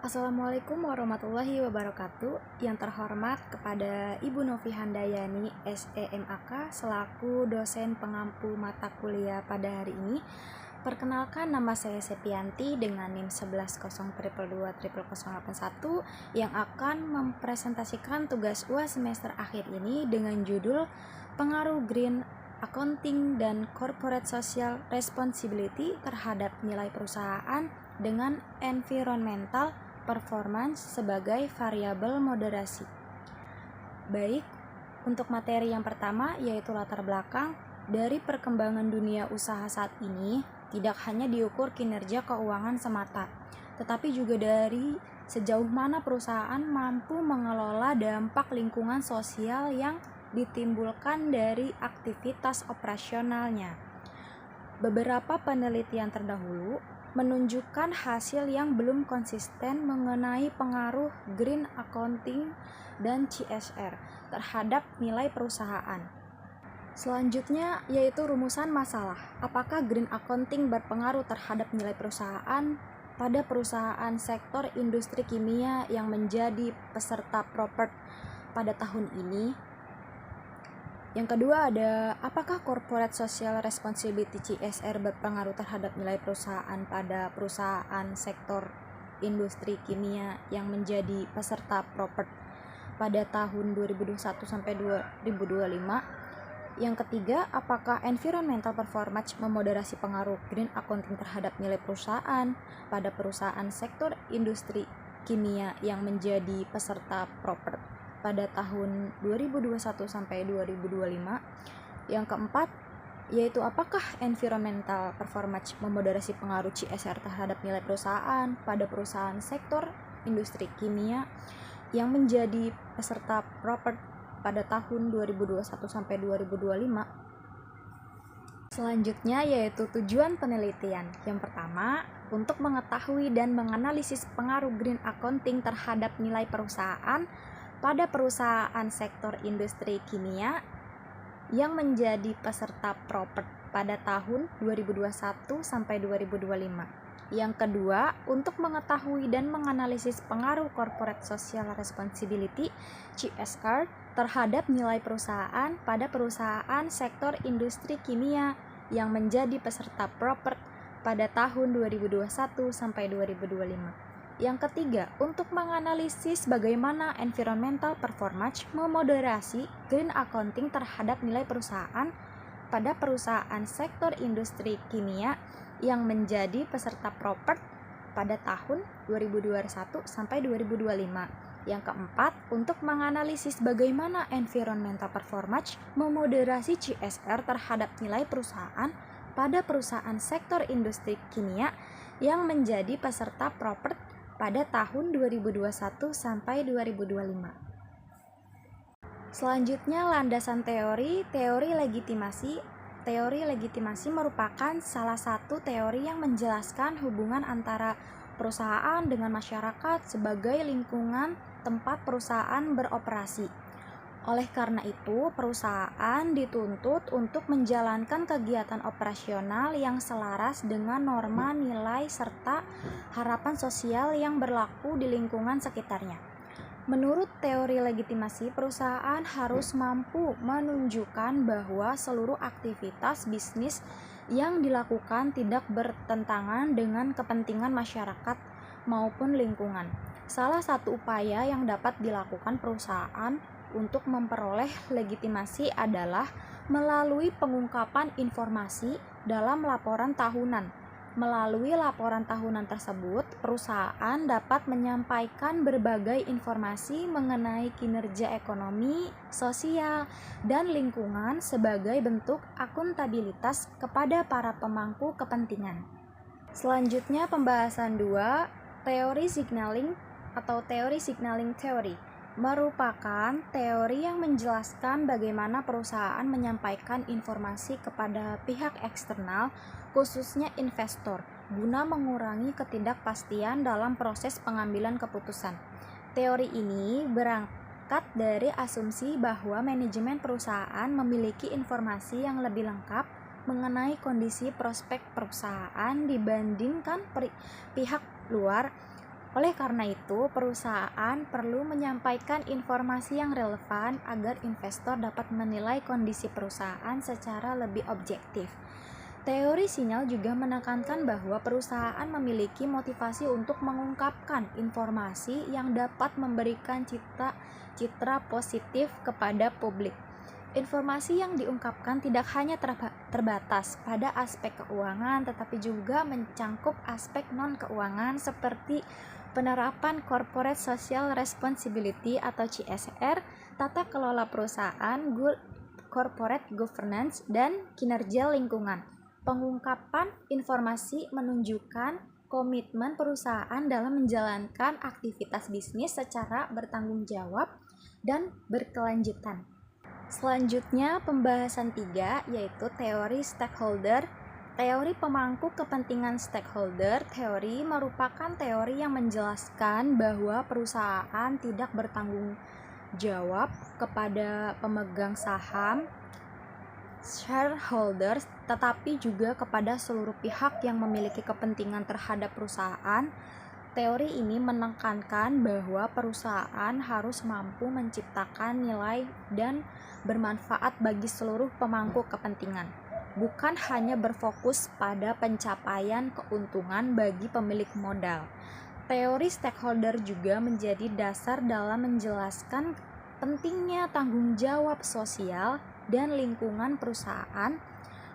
Assalamualaikum warahmatullahi wabarakatuh. Yang terhormat kepada Ibu Novi Handayani SEMAK selaku dosen pengampu mata kuliah pada hari ini. Perkenalkan, nama saya Sepianti dengan NIM 1102220081 yang akan mempresentasikan tugas UAS semester akhir ini dengan judul Pengaruh Green Accounting dan Corporate Social Responsibility terhadap nilai perusahaan dengan environmental performance sebagai variabel moderasi. Baik, untuk materi yang pertama yaitu latar belakang dari perkembangan dunia usaha saat ini tidak hanya diukur kinerja keuangan semata, tetapi juga dari sejauh mana perusahaan mampu mengelola dampak lingkungan sosial yang ditimbulkan dari aktivitas operasionalnya. Beberapa penelitian terdahulu menunjukkan hasil yang belum konsisten mengenai pengaruh Green Accounting dan CSR terhadap nilai perusahaan. Selanjutnya yaitu rumusan masalah. Apakah Green Accounting berpengaruh terhadap nilai perusahaan pada perusahaan sektor industri kimia yang menjadi peserta PROPERT pada tahun ini? Yang kedua ada, apakah Corporate Social Responsibility CSR berpengaruh terhadap nilai perusahaan pada perusahaan sektor industri kimia yang menjadi peserta PROPERT pada tahun 2021 sampai 2025? Yang ketiga, apakah Environmental Performance memoderasi pengaruh Green Accounting terhadap nilai perusahaan pada perusahaan sektor industri kimia yang menjadi peserta PROPERT pada tahun 2021 sampai 2025. Yang keempat, yaitu apakah environmental performance memoderasi pengaruh CSR terhadap nilai perusahaan pada perusahaan sektor industri kimia yang menjadi peserta PROPERT pada tahun 2021 sampai 2025. Selanjutnya yaitu tujuan penelitian. Yang pertama, untuk mengetahui dan menganalisis pengaruh Green Accounting terhadap nilai perusahaan pada perusahaan sektor industri kimia yang menjadi peserta PROPERT pada tahun 2021 sampai 2025. Yang kedua, untuk mengetahui dan menganalisis pengaruh Corporate Social Responsibility CSR terhadap nilai perusahaan pada perusahaan sektor industri kimia yang menjadi peserta PROPERT pada tahun 2021 sampai 2025. Yang ketiga, untuk menganalisis bagaimana environmental performance memoderasi Green Accounting terhadap nilai perusahaan pada perusahaan sektor industri kimia yang menjadi peserta PROPERT pada tahun 2021 sampai 2025. Yang keempat, untuk menganalisis bagaimana environmental performance memoderasi CSR terhadap nilai perusahaan pada perusahaan sektor industri kimia yang menjadi peserta PROPERT pada tahun 2021 sampai 2025. Selanjutnya landasan teori legitimasi. Teori legitimasi merupakan salah satu teori yang menjelaskan hubungan antara perusahaan dengan masyarakat sebagai lingkungan tempat perusahaan beroperasi. Oleh karena itu, perusahaan dituntut untuk menjalankan kegiatan operasional yang selaras dengan norma nilai serta harapan sosial yang berlaku di lingkungan sekitarnya. Menurut teori legitimasi, perusahaan harus mampu menunjukkan bahwa seluruh aktivitas bisnis yang dilakukan tidak bertentangan dengan kepentingan masyarakat maupun lingkungan. Salah satu upaya yang dapat dilakukan perusahaan untuk memperoleh legitimasi adalah melalui pengungkapan informasi dalam laporan tahunan. Melalui laporan tahunan tersebut, perusahaan dapat menyampaikan berbagai informasi mengenai kinerja ekonomi, sosial, dan lingkungan sebagai bentuk akuntabilitas kepada para pemangku kepentingan. Selanjutnya pembahasan 2, teori signaling atau teori signaling theory merupakan teori yang menjelaskan bagaimana perusahaan menyampaikan informasi kepada pihak eksternal, khususnya investor, guna mengurangi ketidakpastian dalam proses pengambilan keputusan. Teori ini berangkat dari asumsi bahwa manajemen perusahaan memiliki informasi yang lebih lengkap mengenai kondisi prospek perusahaan dibandingkan pihak luar Oleh karena itu, perusahaan perlu menyampaikan informasi yang relevan agar investor dapat menilai kondisi perusahaan secara lebih objektif. Teori sinyal juga menekankan bahwa perusahaan memiliki motivasi untuk mengungkapkan informasi yang dapat memberikan citra positif kepada publik. Informasi yang diungkapkan tidak hanya terbatas pada aspek keuangan, tetapi juga mencangkup aspek non-keuangan seperti penerapan Corporate Social Responsibility atau CSR, tata kelola perusahaan, corporate governance, dan kinerja lingkungan. Pengungkapan informasi menunjukkan komitmen perusahaan dalam menjalankan aktivitas bisnis secara bertanggung jawab dan berkelanjutan. Selanjutnya, pembahasan 3 yaitu teori stakeholder. Teori pemangku kepentingan stakeholder. Teori merupakan teori yang menjelaskan bahwa perusahaan tidak bertanggung jawab kepada pemegang saham, shareholders, tetapi juga kepada seluruh pihak yang memiliki kepentingan terhadap perusahaan. Teori ini menekankan bahwa perusahaan harus mampu menciptakan nilai dan bermanfaat bagi seluruh pemangku kepentingan, bukan hanya berfokus pada pencapaian keuntungan bagi pemilik modal. Teori stakeholder juga menjadi dasar dalam menjelaskan pentingnya tanggung jawab sosial dan lingkungan perusahaan.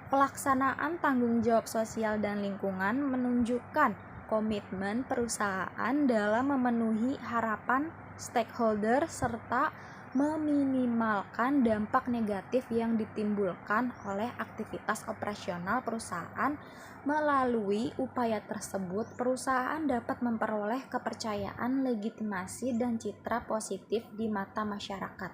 Pelaksanaan tanggung jawab sosial dan lingkungan menunjukkan komitmen perusahaan dalam memenuhi harapan stakeholder serta meminimalkan dampak negatif yang ditimbulkan oleh aktivitas operasional perusahaan. Melalui upaya tersebut, perusahaan dapat memperoleh kepercayaan, legitimasi, dan citra positif di mata masyarakat.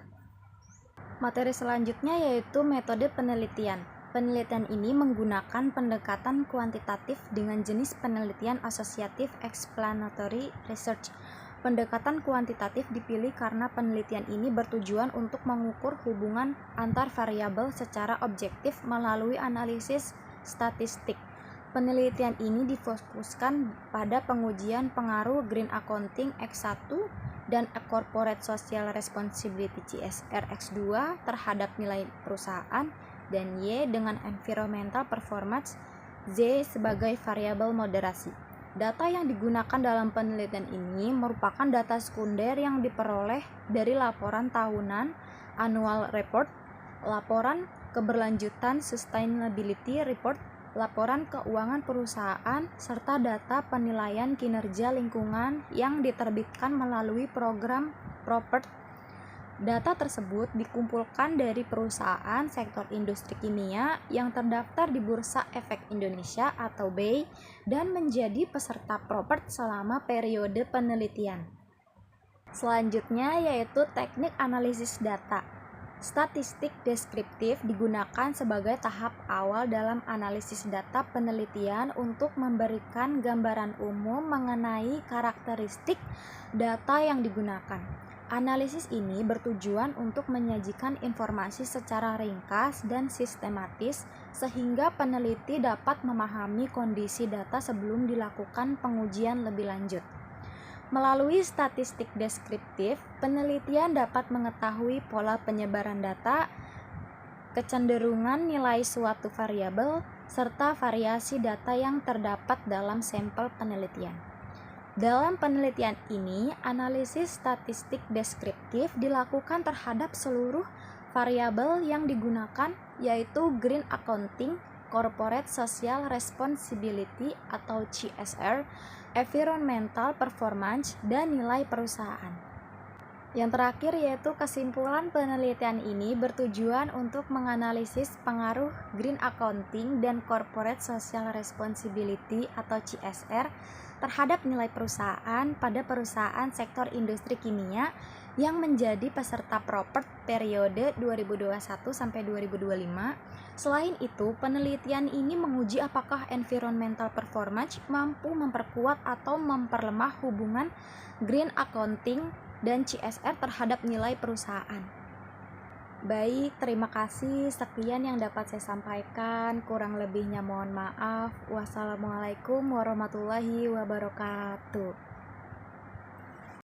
Materi selanjutnya yaitu metode penelitian. Penelitian ini menggunakan pendekatan kuantitatif dengan jenis penelitian asosiatif explanatory research. Pendekatan kuantitatif dipilih karena penelitian ini bertujuan untuk mengukur hubungan antar variabel secara objektif melalui analisis statistik. Penelitian ini difokuskan pada pengujian pengaruh Green Accounting X1 dan Corporate Social Responsibility CSR X2 terhadap nilai perusahaan, dan Y dengan Environmental Performance Z sebagai variabel moderasi. Data yang digunakan dalam penelitian ini merupakan data sekunder yang diperoleh dari laporan tahunan annual report, laporan keberlanjutan sustainability report, laporan keuangan perusahaan, serta data penilaian kinerja lingkungan yang diterbitkan melalui program Propert. Data tersebut dikumpulkan dari perusahaan sektor industri kimia yang terdaftar di Bursa Efek Indonesia atau BEI dan menjadi peserta Propert selama periode penelitian. Selanjutnya yaitu teknik analisis data. Statistik deskriptif digunakan sebagai tahap awal dalam analisis data penelitian untuk memberikan gambaran umum mengenai karakteristik data yang digunakan. Analisis ini bertujuan untuk menyajikan informasi secara ringkas dan sistematis sehingga peneliti dapat memahami kondisi data sebelum dilakukan pengujian lebih lanjut. Melalui statistik deskriptif, penelitian dapat mengetahui pola penyebaran data, kecenderungan nilai suatu variabel, serta variasi data yang terdapat dalam sampel penelitian. Dalam penelitian ini, analisis statistik deskriptif dilakukan terhadap seluruh variabel yang digunakan, yaitu Green Accounting, Corporate Social Responsibility atau CSR, Environmental Performance, dan nilai perusahaan. Yang terakhir yaitu kesimpulan penelitian ini bertujuan untuk menganalisis pengaruh Green Accounting dan Corporate Social Responsibility atau CSR terhadap nilai perusahaan pada perusahaan sektor industri kimia yang menjadi peserta Propert periode 2021 sampai 2025. Selain itu, penelitian ini menguji apakah environmental performance mampu memperkuat atau memperlemah hubungan Green Accounting dan CSR terhadap nilai perusahaan. Baik, terima kasih. Sekian yang dapat saya sampaikan. Kurang lebihnya mohon maaf. Wassalamualaikum warahmatullahi wabarakatuh.